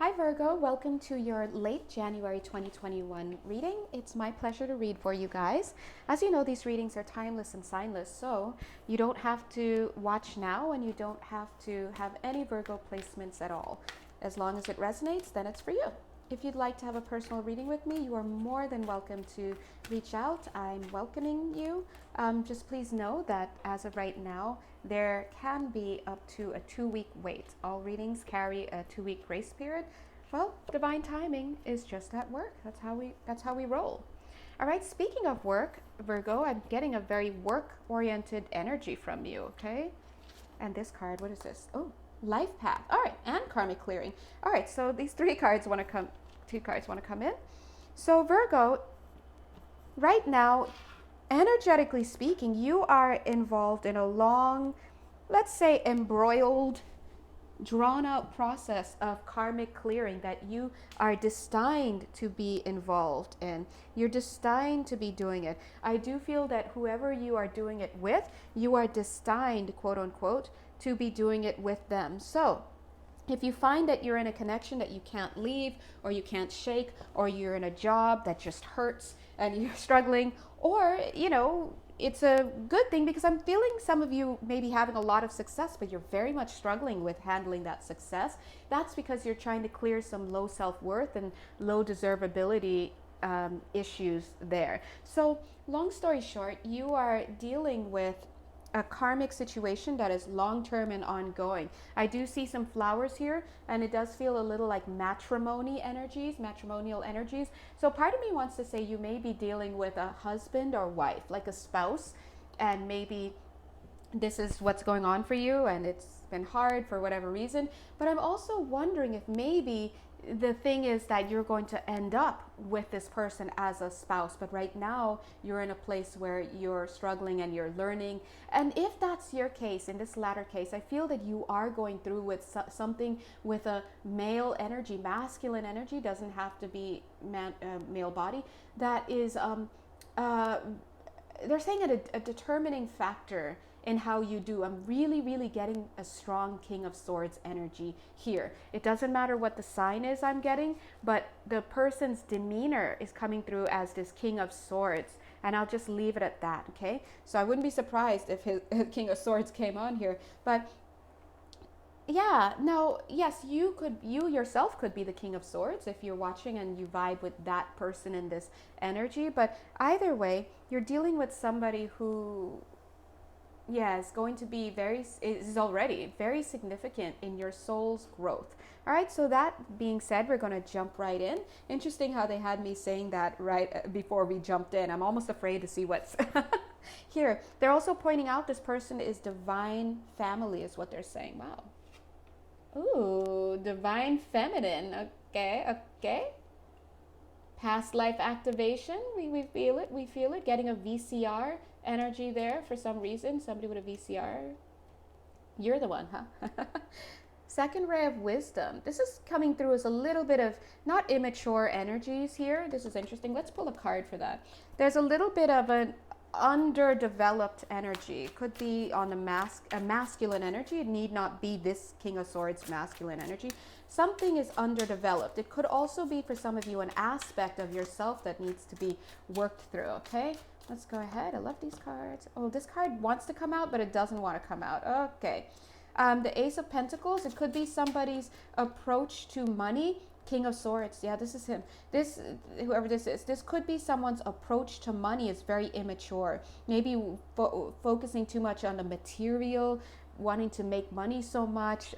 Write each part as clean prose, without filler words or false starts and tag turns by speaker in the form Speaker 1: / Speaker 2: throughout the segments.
Speaker 1: Hi Virgo, welcome to your late January 2021 reading. It's my pleasure to read for you guys. As you know, these readings are timeless and signless, so you don't have to watch now and you don't have to have any Virgo placements at all. As long as it resonates, then it's for you. If you'd like to have a personal reading with me, you are more than welcome to reach out. I'm welcoming you. Just please know that as of right now, there can be up to a 2-week wait. All readings carry a 2-week grace period. Well, divine timing is just at work. That's how we roll. All right, speaking of work, Virgo, I'm getting a very work-oriented energy from you, okay? And this card, what is this? Oh, life path. All right, and karmic clearing. All right, so these two cards want to come in. So Virgo, right now, energetically speaking, you are involved in a long, let's say embroiled, drawn out process of karmic clearing that you are destined to be involved in. You're destined to be doing it. I do feel that whoever you are doing it with, you are destined, quote unquote, to be doing it with them. So if you find that you're in a connection that you can't leave or you can't shake, or you're in a job that just hurts and you're struggling, or, it's a good thing because I'm feeling some of you may be having a lot of success, but you're very much struggling with handling that success. That's because you're trying to clear some low self-worth and low deservability issues there. So long story short, you are dealing with a karmic situation that is long-term and ongoing. I do see some flowers here, and it does feel a little like matrimonial energies. So part of me wants to say you may be dealing with a husband or wife, like a spouse, and maybe this is what's going on for you and it's been hard for whatever reason. But I'm also wondering if maybe the thing is that you're going to end up with this person as a spouse, but right now you're in a place where you're struggling and you're learning. And if that's your case, in this latter case, I feel that you are going through with something with a male energy. Masculine energy doesn't have to be male body. That is they're saying a determining factor in how you do. I'm really getting a strong King of Swords energy here. It doesn't matter what the sign is I'm getting, but the person's demeanor is coming through as this King of Swords. And I'll just leave it at that, okay? So I wouldn't be surprised if his King of Swords came on here. But yeah, no, yes, you yourself could be the King of Swords if you're watching and you vibe with that person in this energy. But either way, you're dealing with somebody who, yeah, is going to be is already very significant in your soul's growth. All right, so that being said, we're going to jump right in. Interesting how they had me saying that right before we jumped in. I'm almost afraid to see what's here. They're also pointing out this person is divine family, is what they're saying. Wow. Ooh, divine feminine. Okay. Past life activation. We feel it. We feel it. Getting a VCR energy there for some reason. Somebody with a VCR. You're the one, huh? Second ray of wisdom. This is coming through as a little bit of not immature energies here. This is interesting. Let's pull a card for that. There's a little bit of an underdeveloped energy. It could be on a masculine energy. It need not be this King of Swords masculine energy. Something is underdeveloped. It could also be for some of you an aspect of yourself that needs to be worked through, okay? Let's go ahead. I love these cards. Oh, this card wants to come out, but it doesn't want to come out. Okay. The Ace of Pentacles. It could be somebody's approach to money. King of Swords. Yeah, this is him. Whoever this is, this could be someone's approach to money is very immature. Maybe focusing too much on the material, wanting to make money so much,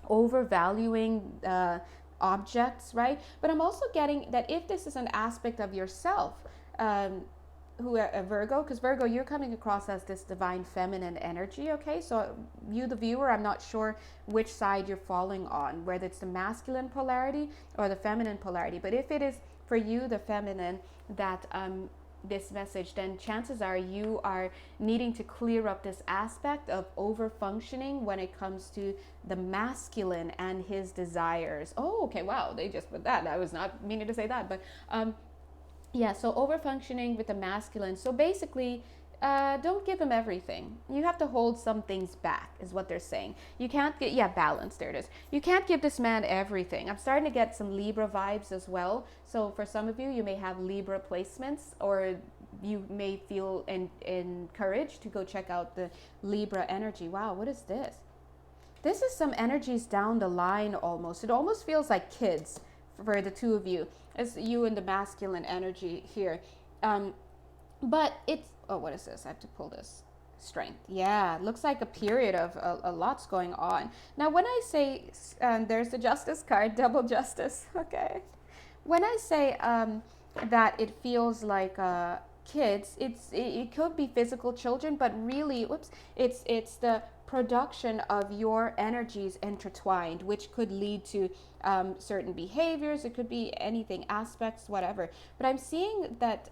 Speaker 1: overvaluing objects, right? But I'm also getting that if this is an aspect of yourself, who Virgo, because Virgo, you're coming across as this divine feminine energy, okay? So you, the viewer, I'm not sure which side you're falling on, whether it's the masculine polarity or the feminine polarity. But if it is for you, the feminine, that this message, then chances are you are needing to clear up this aspect of over functioning when it comes to the masculine and his desires. Oh, okay, wow, they just put that. I was not meaning to say that, but yeah, so over functioning with the masculine. So basically, don't give him everything. You have to hold some things back, is what they're saying. You can't get, yeah, balance, there it is. You can't give this man everything. I'm starting to get some Libra vibes as well. So for some of you, you may have Libra placements, or you may feel encouraged to go check out the Libra energy. Wow, what is this? This is some energies down the line almost. It almost feels like kids for the two of you. It's you and the masculine energy here. But it's, oh, what is this? I have to pull this. Strength. Yeah, looks like a period of a lot's going on. Now, when I say, there's the Justice card, double justice, okay. When I say that it feels like kids, it could be physical children, but really, whoops, it's the production of your energies intertwined, which could lead to certain behaviors. It could be anything, aspects, whatever. But I'm seeing that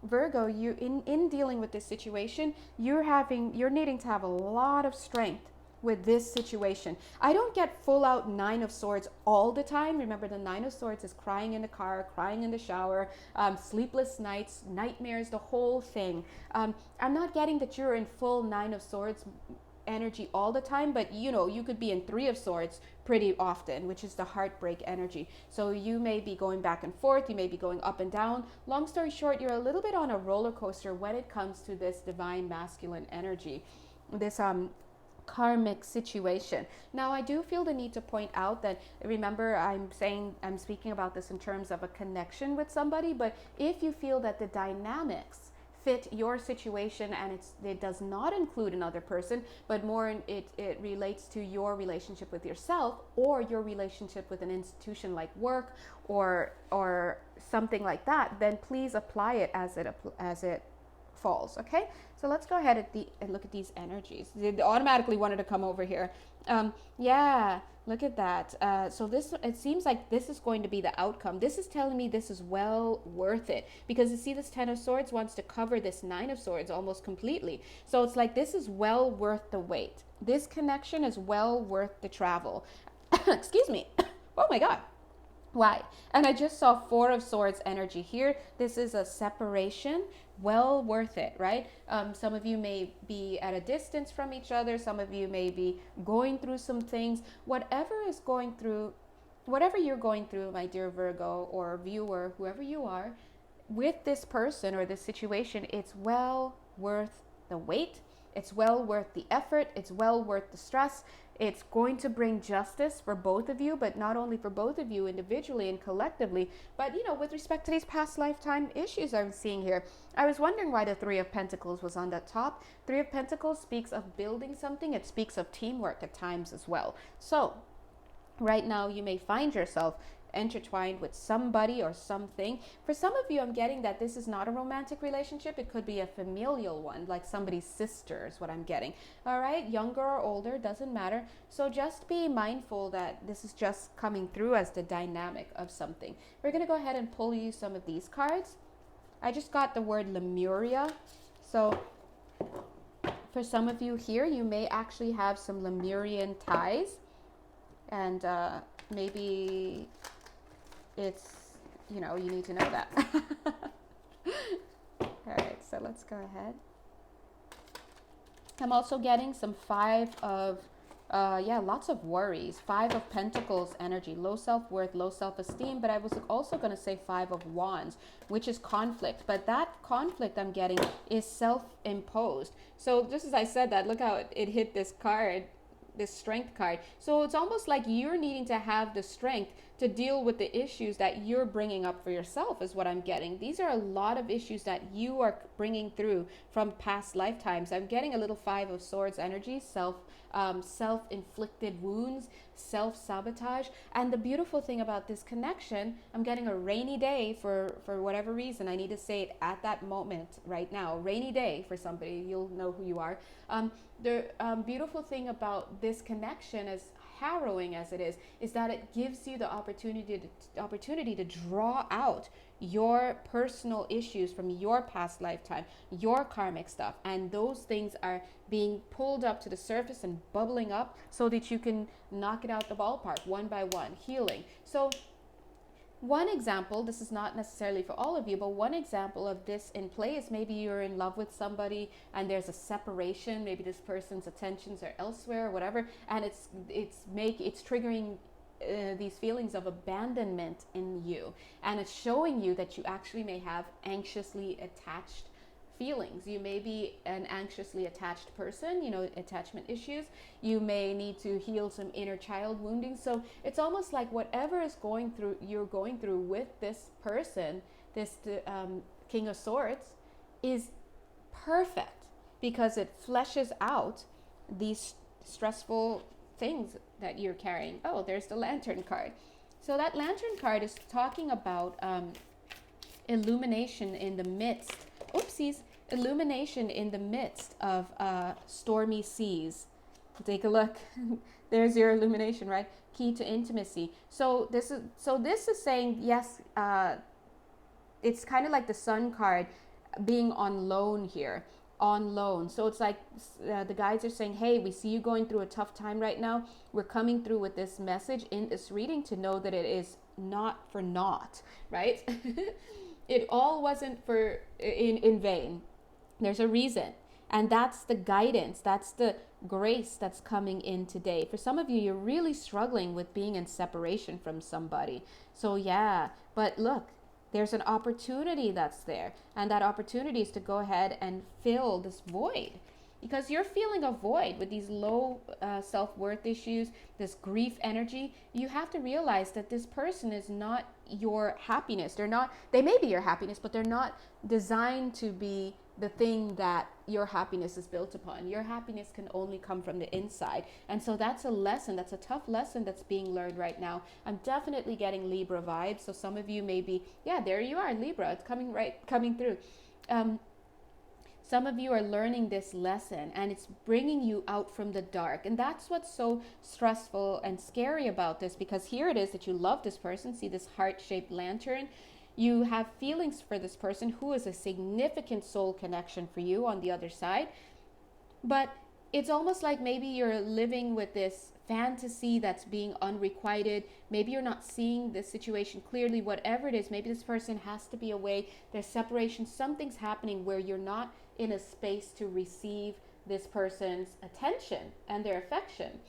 Speaker 1: Virgo, you in dealing with this situation, you're needing to have a lot of strength with this situation. I don't get full out Nine of Swords all the time. Remember, the Nine of Swords is crying in the car, crying in the shower, sleepless nights, nightmares, the whole thing. I'm not getting that you're in full Nine of Swords energy all the time, but you know, you could be in Three of Swords pretty often, which is the heartbreak energy. So you may be going back and forth, you may be going up and down. Long story short, you're a little bit on a roller coaster when it comes to this divine masculine energy, this karmic situation. Now, I do feel the need to point out that, remember, I'm speaking about this in terms of a connection with somebody, but if you feel that the dynamics fit your situation and it does not include another person, but more it relates to your relationship with yourself or your relationship with an institution like work or something like that, then please apply it as it falls. Okay, so let's go ahead and look at these energies. They automatically wanted to come over here. Yeah, look at that. So it seems like this is going to be the outcome. This is telling me this is well worth it, because you see this Ten of Swords wants to cover this Nine of Swords almost completely. So it's like this is well worth the wait. This connection is well worth the travel. Excuse me. Oh my God. Why? And I just saw Four of Swords energy here. This is a separation, well worth it, right? Some of you may be at a distance from each other. Some of you may be going through some things. Whatever you're going through, my dear Virgo or viewer, whoever you are, with this person or this situation, it's well worth the wait. It's well worth the effort. It's well worth the stress. It's going to bring justice for both of you, but not only for both of you individually and collectively, but, you know, with respect to these past lifetime issues I'm seeing here. I was wondering why the Three of Pentacles was on that top. Three of Pentacles speaks of building something. It speaks of teamwork at times as well. So right now you may find yourself intertwined with somebody or something. For some of you, I'm getting that this is not a romantic relationship. It could be a familial one, like somebody's sister is what I'm getting. All right, younger or older, doesn't matter. So just be mindful that this is just coming through as the dynamic of something. We're going to go ahead and pull you some of these cards. I just got the word Lemuria. So for some of you here, you may actually have some Lemurian ties, and maybe it's, you know, you need to know that. All right, so let's go ahead. I'm also getting some lots of worries. Five of Pentacles energy, low self-worth, low self-esteem, but I was also going to say Five of Wands, which is conflict. But that conflict I'm getting is self-imposed. So just as I said that, look how it hit this card, this strength card. So it's almost like you're needing to have the strength to deal with the issues that you're bringing up for yourself, is what I'm getting. These are a lot of issues that you are bringing through from past lifetimes. I'm getting a little Five of Swords energy, self-inflicted wounds, self-sabotage. And the beautiful thing about this connection, I'm getting a rainy day for whatever reason. I need to say it at that moment right now. Rainy day for somebody. You'll know who you are. The beautiful thing about this connection, as harrowing as it is that it gives you the opportunity to draw out your personal issues from your past lifetime, your karmic stuff, and those things are being pulled up to the surface and bubbling up so that you can knock it out the ballpark one by one, healing. So one example, this is not necessarily for all of you, but one example of this in play is maybe you're in love with somebody and there's a separation. Maybe this person's attentions are elsewhere or whatever, and it's triggering these feelings of abandonment in you, and it's showing you that you actually may have anxiously attached feelings. You may be an anxiously attached person, attachment issues. You may need to heal some inner child wounding. So it's almost like whatever you're going through with this person, this King of Swords, is perfect because it fleshes out these stressful things that you're carrying. Oh, there's the Lantern card. So that Lantern card is talking about illumination in the midst. Illumination in the midst of stormy seas. Take a look. There's your illumination, right? Key to intimacy. So this is saying, yes, it's kind of like the Sun card being on loan here. On loan. So it's like the guides are saying, hey, we see you going through a tough time right now. We're coming through with this message in this reading to know that it is not for naught, right? It all wasn't in vain. There's a reason. And that's the guidance. That's the grace that's coming in today. For some of you, you're really struggling with being in separation from somebody. So yeah, but look, there's an opportunity that's there. And that opportunity is to go ahead and fill this void. Because you're feeling a void with these low self-worth issues, this grief energy. You have to realize that this person is not your happiness. They may be your happiness, but they're not designed to be the thing that your happiness is built upon. Your happiness can only come from the inside. And so that's a lesson. That's a tough lesson that's being learned right now. I'm definitely getting Libra vibes. So some of you may be, yeah, there you are, Libra. It's coming through. Some of you are learning this lesson and it's bringing you out from the dark. And that's what's so stressful and scary about this, because here it is that you love this person. See this heart-shaped lantern. You have feelings for this person who is a significant soul connection for you on the other side. But it's almost like maybe you're living with this fantasy that's being unrequited. Maybe you're not seeing the situation clearly. Whatever it is, maybe this person has to be away. There's separation. Something's happening where you're not in a space to receive this person's attention and their affection.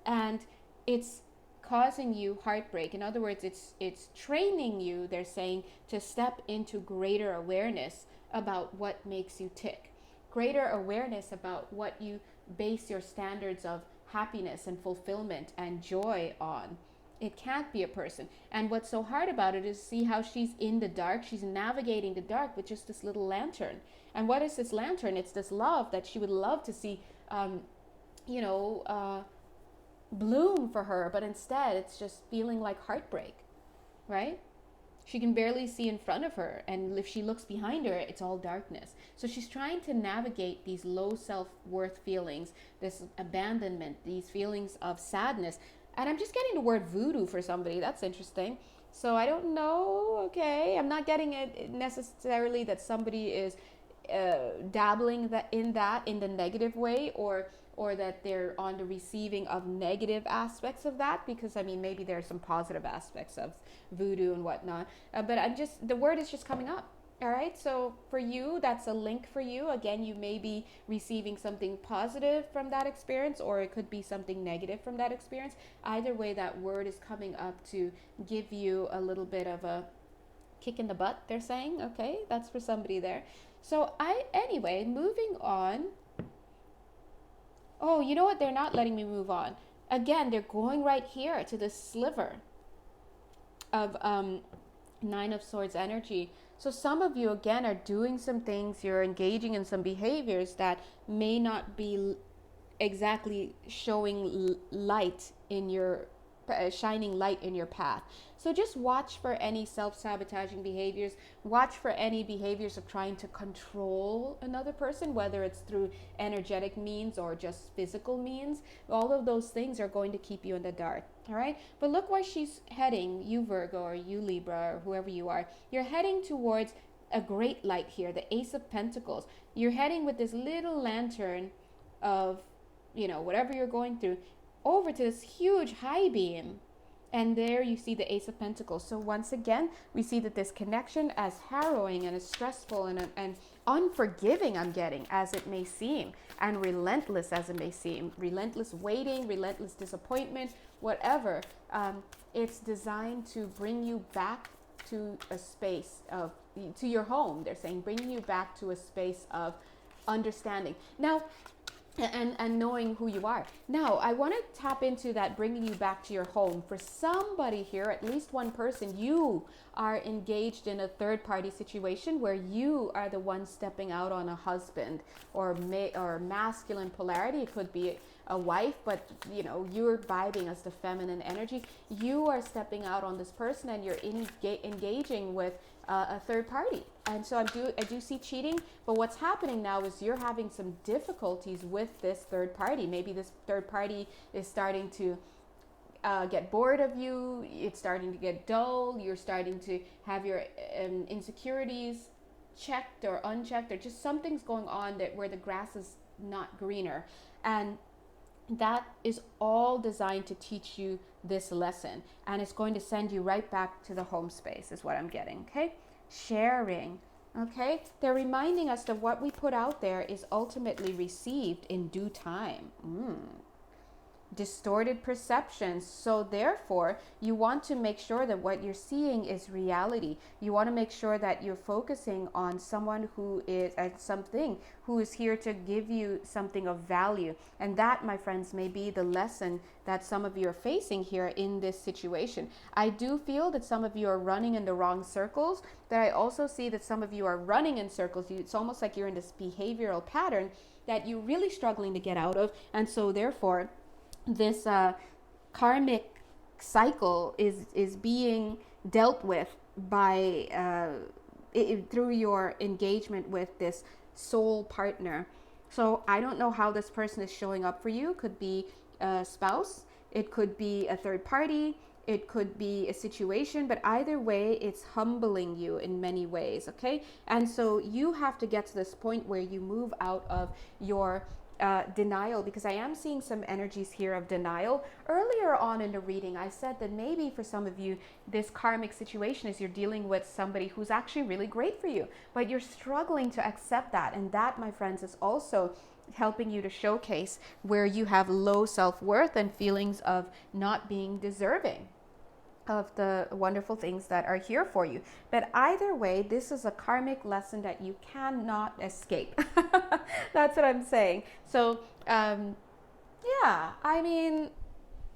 Speaker 1: And it's causing you heartbreak. In other words, it's training you, they're saying, to step into greater awareness about what makes you tick. Greater awareness about what you base your standards of happiness and fulfillment and joy on. It can't be a person. And what's so hard about it is see how she's in the dark. She's navigating the dark with just this little lantern. And what is this lantern? It's this love that she would love to see, bloom for her. But instead, it's just feeling like heartbreak, right? She can barely see in front of her. And if she looks behind her, it's all darkness. So she's trying to navigate these low self-worth feelings, this abandonment, these feelings of sadness. And I'm just getting the word voodoo for somebody. That's interesting. So I don't know. Okay. I'm not getting it necessarily that somebody is dabbling in the negative way, or that they're on the receiving of negative aspects of that, because I mean, maybe there are some positive aspects of voodoo and whatnot. But the word is just coming up. All right. So for you, that's a link for you. Again, you may be receiving something positive from that experience, or it could be something negative from that experience. Either way, that word is coming up to give you a little bit of a kick in the butt, they're saying. Okay. That's for somebody there. So anyway, moving on. Oh, you know what? They're not letting me move on. Again, they're going right here to this sliver of Nine of Swords energy. So some of you, again, are doing some things, you're engaging in some behaviors that may not be exactly showing light in your, shining light in your path. So just watch for any self-sabotaging behaviors. Watch for any behaviors of trying to control another person, whether it's through energetic means or just physical means. All of those things are going to keep you in the dark. All right. But look where she's heading, you Virgo or you Libra or whoever you are. You're heading towards a great light here, the Ace of Pentacles. You're heading with this little lantern of, whatever you're going through, over to this huge high beam. And there you see the Ace of Pentacles. So once again, we see that this connection, as harrowing and as stressful and unforgiving I'm getting as it may seem, and relentless as it may seem, relentless waiting, relentless disappointment, whatever, it's designed to bring you back to a space of, to your home. They're saying bringing you back to a space of understanding. Now, and knowing who you are. Now, I want to tap into that bringing you back to your home. For somebody here, at least one person, you are engaged in a third party situation where you are the one stepping out on a husband or masculine polarity. It could be a wife, but you know, you're vibing as the feminine energy. You are stepping out on this person and you're engaging with a third party. And so I do see cheating, but what's happening now is you're having some difficulties with this third party. Maybe this third party is starting to get bored of you. It's starting to get dull. You're starting to have your insecurities checked or unchecked, or just something's going on that where the grass is not greener. And that is all designed to teach you this lesson, and it's going to send you right back to the home space is what I'm getting. Okay, sharing. Okay, they're reminding us that what we put out there is ultimately received in due time. Distorted perceptions. So therefore, you want to make sure that what you're seeing is reality. You want to make sure that you're focusing on someone who is something who is here to give you something of value. And that, my friends, may be the lesson that some of you are facing here in this situation. I do feel that some of you are running in the wrong circles, but I also see that some of you are running in circles. It's almost like you're in this behavioral pattern that you're really struggling to get out of. And so therefore, this karmic cycle is being dealt with by through your engagement with this soul partner. So I don't know how this person is showing up for you. It could be a spouse, it could be a third party, it could be a situation, but either way, it's humbling you in many ways. Okay, and so you have to get to this point where you move out of your denial, because I am seeing some energies here of denial. Earlier on in the reading, I said that maybe for some of you, this karmic situation is you're dealing with somebody who's actually really great for you, but you're struggling to accept that. And that, my friends, is also helping you to showcase where you have low self-worth and feelings of not being deserving of the wonderful things that are here for you. But either way, this is a karmic lesson that you cannot escape. That's what I'm saying. So yeah, I mean,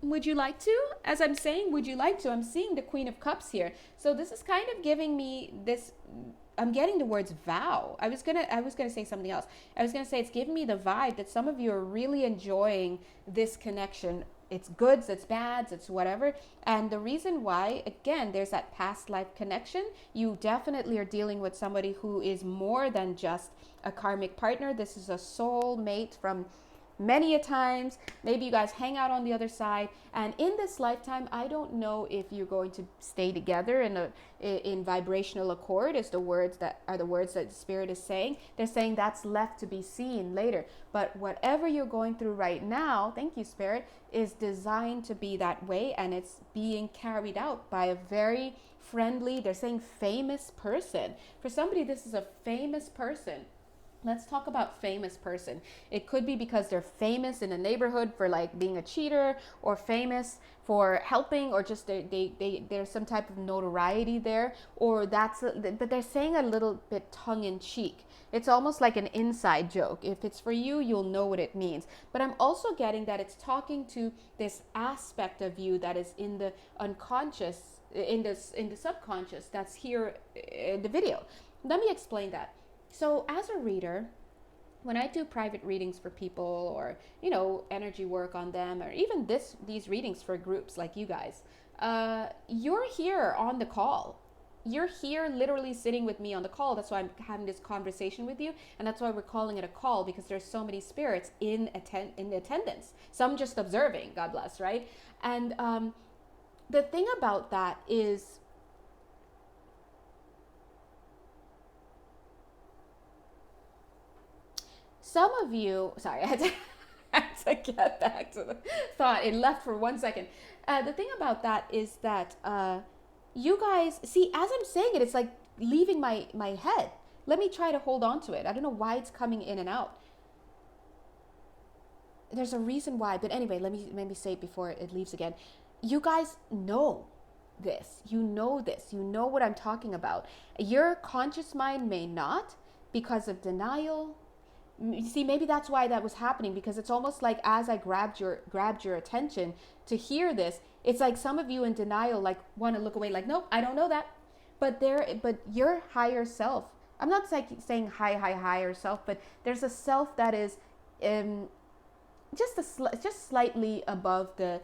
Speaker 1: would you like to? As I'm saying, would you like to? I'm seeing the Queen of Cups here. So this is kind of giving me this, I'm getting the words vow. I was gonna say something else. I was gonna say it's giving me the vibe that some of you are really enjoying this connection. It's goods, it's bads, it's whatever. And the reason why, again, there's that past life connection. You definitely are dealing with somebody who is more than just a karmic partner. This is a soul mate from many a times. Maybe you guys hang out on the other side. And in this lifetime, I don't know if you're going to stay together in vibrational accord, is the words that the Spirit is saying. They're saying that's left to be seen later. But whatever you're going through right now, thank you, Spirit, is designed to be that way, and it's being carried out by a very friendly, they're saying famous person. For somebody, this is a famous person. Let's talk about famous person. It could be because they're famous in a neighborhood for like being a cheater, or famous for helping, or just there's some type of notoriety there, or but they're saying a little bit tongue in cheek. It's almost like an inside joke. If it's for you, you'll know what it means. But I'm also getting that it's talking to this aspect of you that is in the unconscious, in the subconscious, that's here in the video. Let me explain that. So as a reader, when I do private readings for people, or, you know, energy work on them, or even these readings for groups like you guys, you're here on the call. You're here literally sitting with me on the call. That's why I'm having this conversation with you. And that's why we're calling it a call, because there's so many spirits in attendance. Some just observing, God bless, right? And the thing about that is, some of you, sorry, I had to to get back to the thought. It left for 1 second. The thing about that is that you guys see, as I'm saying it, it's like leaving my head. Let me try to hold on to it. I don't know why it's coming in and out. There's a reason why, but anyway, let me say it before it leaves again. You guys know this. You know this. You know what I'm talking about. Your conscious mind may not, because of denial. You see, maybe that's why that was happening, because it's almost like as I grabbed your attention to hear this, it's like some of you in denial like want to look away, like, nope, I don't know that. But your higher self, I'm not saying higher self, but there's a self that is just slightly above the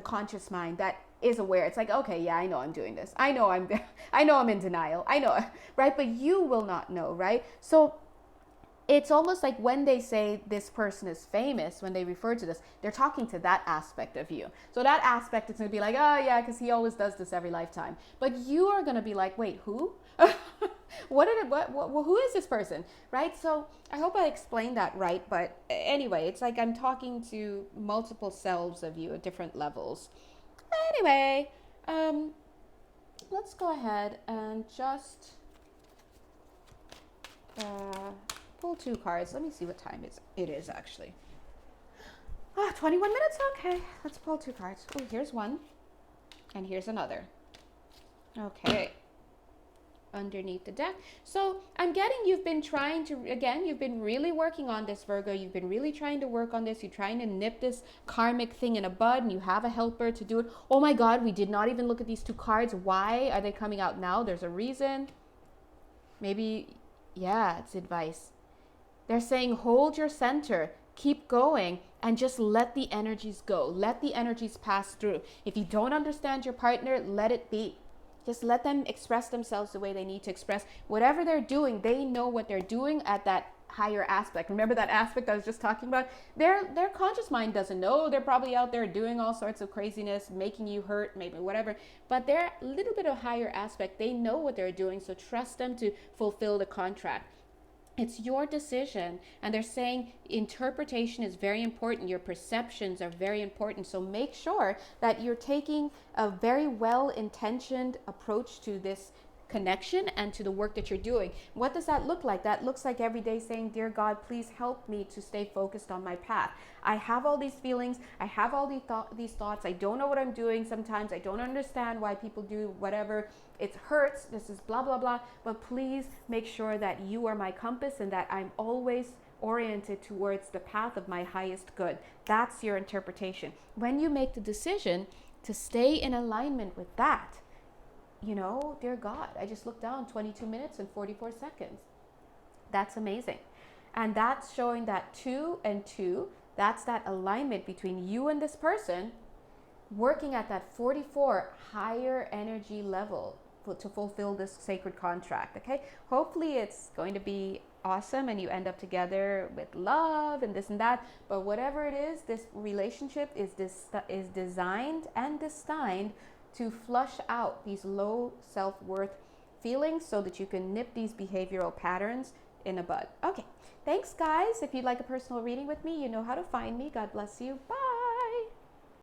Speaker 1: conscious mind that is aware. It's like, okay, yeah, I know I'm doing this. I know I'm in denial. I know, right? But you will not know, right? So it's almost like when they say this person is famous, when they refer to this, they're talking to that aspect of you. So that aspect is going to be like, oh yeah, because he always does this every lifetime. But you are going to be like, wait, who? Who is this person, right? So I hope I explained that right. But anyway, it's like I'm talking to multiple selves of you at different levels. Anyway, let's go ahead and just pull 2 cards. Let me see what time it is actually. 21 minutes? Okay, let's pull 2 cards. Oh, here's one, and here's another. Okay. Underneath the deck. So I'm getting you've been really working on this, Virgo. You've been really trying to work on this. You're trying to nip this karmic thing in a bud, and you have a helper to do it. Oh my God, we did not even look at these 2 cards. Why are they coming out now? There's a reason. Maybe, yeah, it's advice. They're saying hold your center, keep going, and just let the energies go. Let the energies pass through. If you don't understand your partner, let it be. Just let them express themselves the way they need to express. Whatever they're doing, they know what they're doing at that higher aspect. Remember that aspect I was just talking about? Their conscious mind doesn't know. They're probably out there doing all sorts of craziness, making you hurt, maybe whatever. But they're a little bit of higher aspect. They know what they're doing, so trust them to fulfill the contract. It's your decision, and they're saying interpretation is very important. Your perceptions are very important. So make sure that you're taking a very well-intentioned approach to this connection and to the work that you're doing. What does that look like? That looks like every day saying, dear God, please help me to stay focused on my path. I have all these feelings. I have all these thoughts. I don't know what I'm doing sometimes. I don't understand why people do whatever. It hurts. This is blah, blah, blah. But please make sure that you are my compass and that I'm always oriented towards the path of my highest good. That's your interpretation. When you make the decision to stay in alignment with that, dear God, I just looked down 22 minutes and 44 seconds. That's amazing. And that's showing that 2 and 2, that's that alignment between you and this person working at that 44 higher energy level to fulfill this sacred contract. Okay. Hopefully it's going to be awesome and you end up together with love and this and that. But whatever it is, this relationship is designed and destined to flush out these low self-worth feelings so that you can nip these behavioral patterns in a bud. Okay, thanks guys. If you'd like a personal reading with me, you know how to find me. God bless you. Bye.